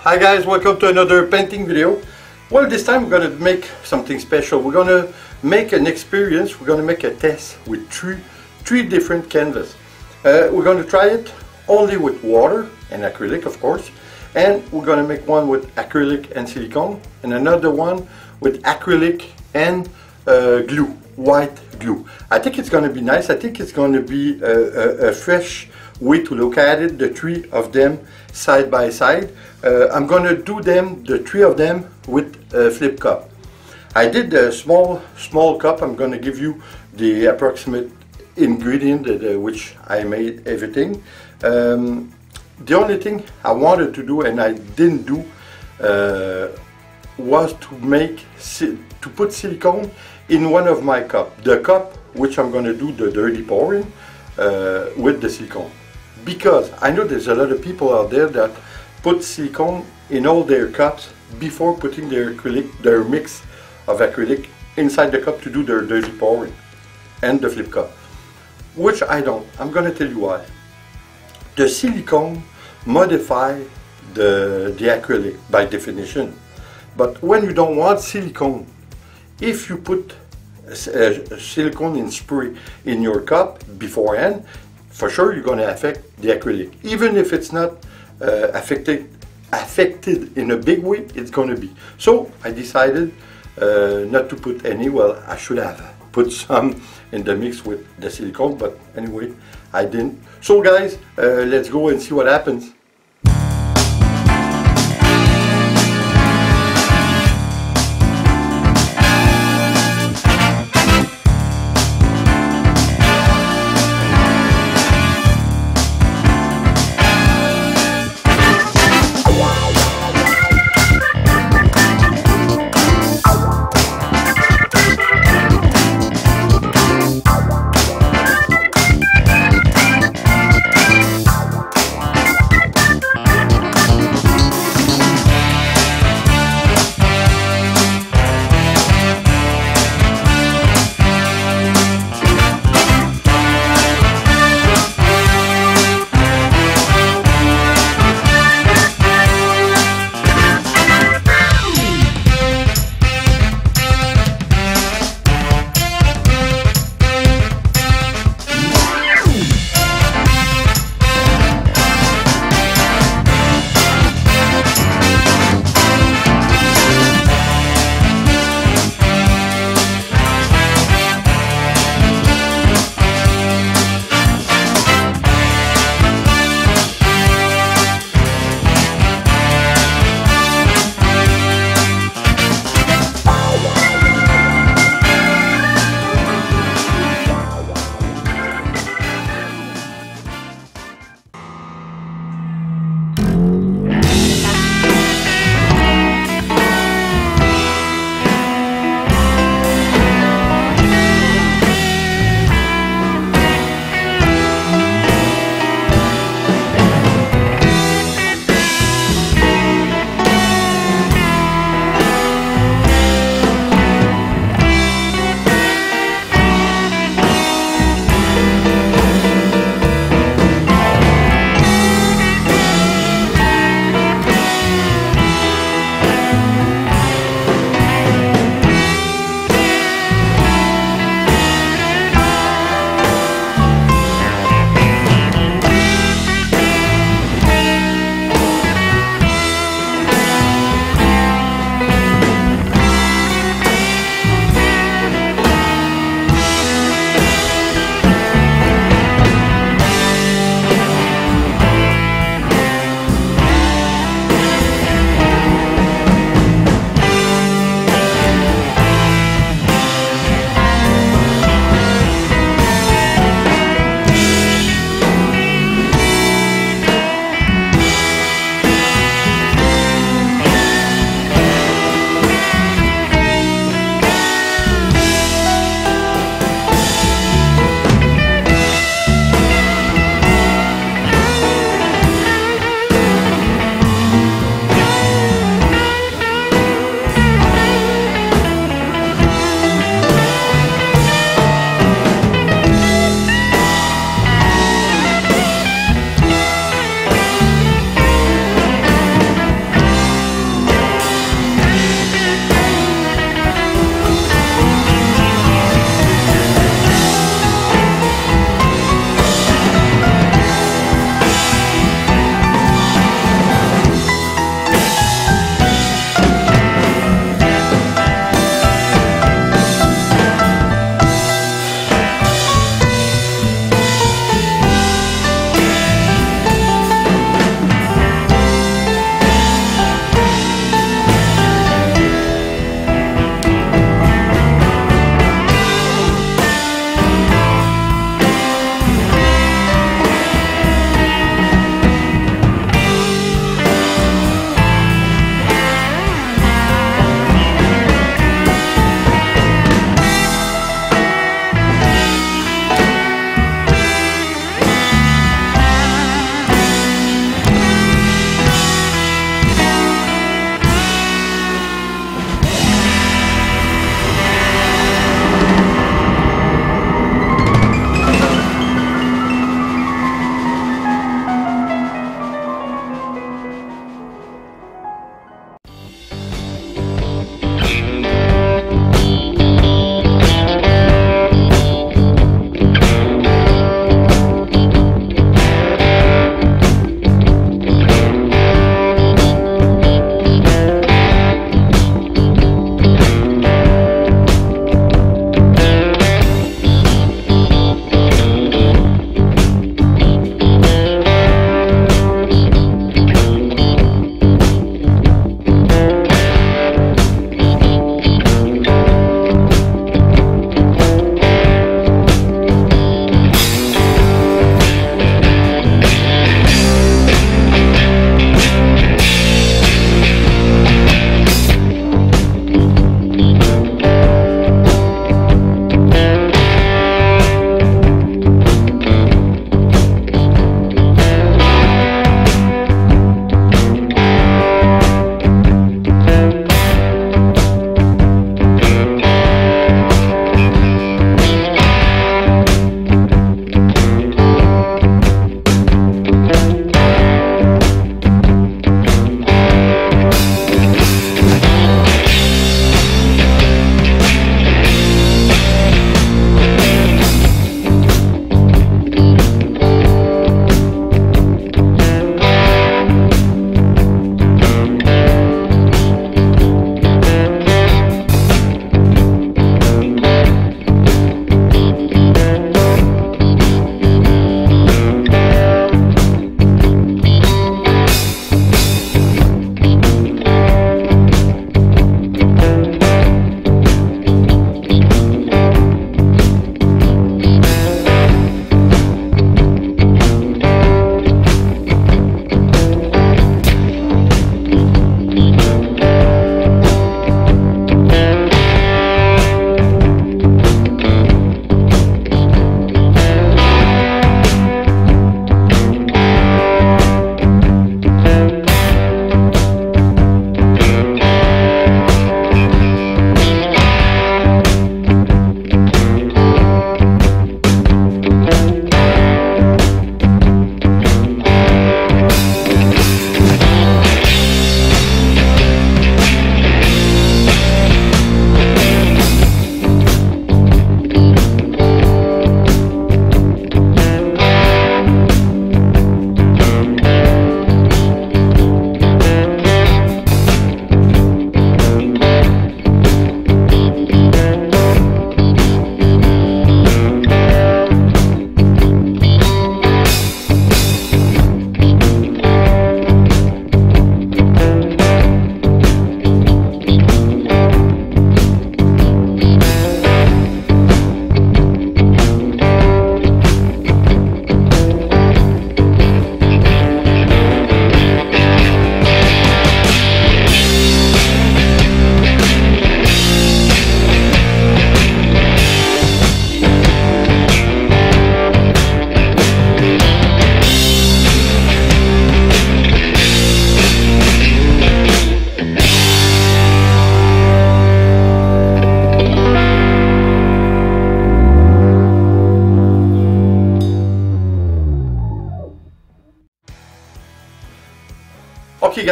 Hi guys, welcome to another painting video. Well, this time we're going to make something special. We're going to make an experience. We're going to make a test with three different canvas. We're going to try it only with water and acrylic, of course, and we're going to make one with acrylic and silicone, and another one with acrylic and glue, white glue. I think it's going to be nice. I think it's going to be a fresh way to look at it, the three of them side by side. I'm going to do the three of them with a flip cup. I did a small cup. I'm going to give you the approximate ingredient which I made everything. The only thing I wanted to do and I didn't do was to put silicone in one of my cups. The cup which I'm going to do the dirty pouring with the silicone. Because I know there's a lot of people out there that put silicone in all their cups before putting their mix of acrylic inside the cup to do their dirty pouring and the flip cup, which I don't. I'm going to tell you why. The silicone modify the acrylic by definition, but when you don't want silicone, if you put silicone in spray in your cup beforehand, for sure you're going to affect the acrylic. Even if it's not affected in a big way, it's going to be. So I decided not to put any. Well, I should have put some in the mix with the silicone, but anyway, I didn't. So guys, let's go and see what happens.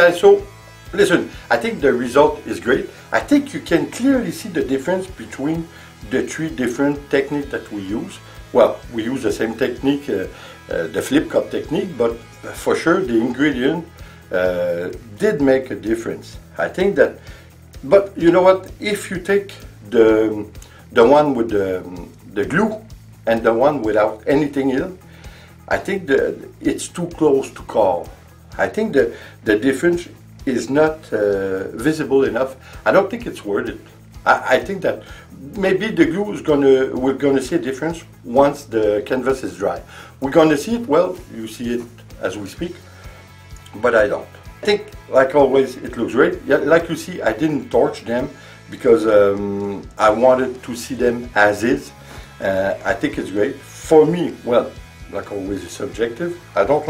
guys, so listen, I think the result is great. I think you can clearly see the difference between the three different techniques that we use. Well, we use the same technique, the flip cup technique, but for sure the ingredient did make a difference. I think that, but you know what, if you take the one with the glue and the one without anything in, I think that it's too close to call. I think that the difference is not visible enough. I don't think it's worth it. I think that maybe the glue is we're gonna see a difference once the canvas is dry. We're gonna see it, well, you see it as we speak, but I don't. I think, like always, it looks great. Yeah, like you see, I didn't torch them because I wanted to see them as is. I think it's great. For me, well, like always, it's subjective. I don't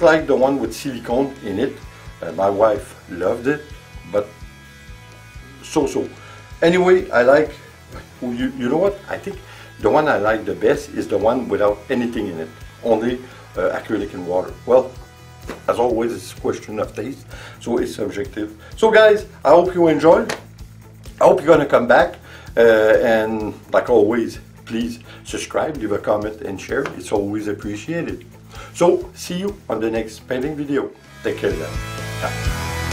like the one with silicone in it. My wife loved it, but so. Anyway, I like, you know what? I think the one I like the best is the one without anything in it, only acrylic and water. Well, as always, it's a question of taste, so it's subjective. So guys, I hope you enjoyed. I hope you're gonna come back, and like always, please subscribe, leave a comment and share. It's always appreciated. So see you on the next painting video. Take care then. Ciao.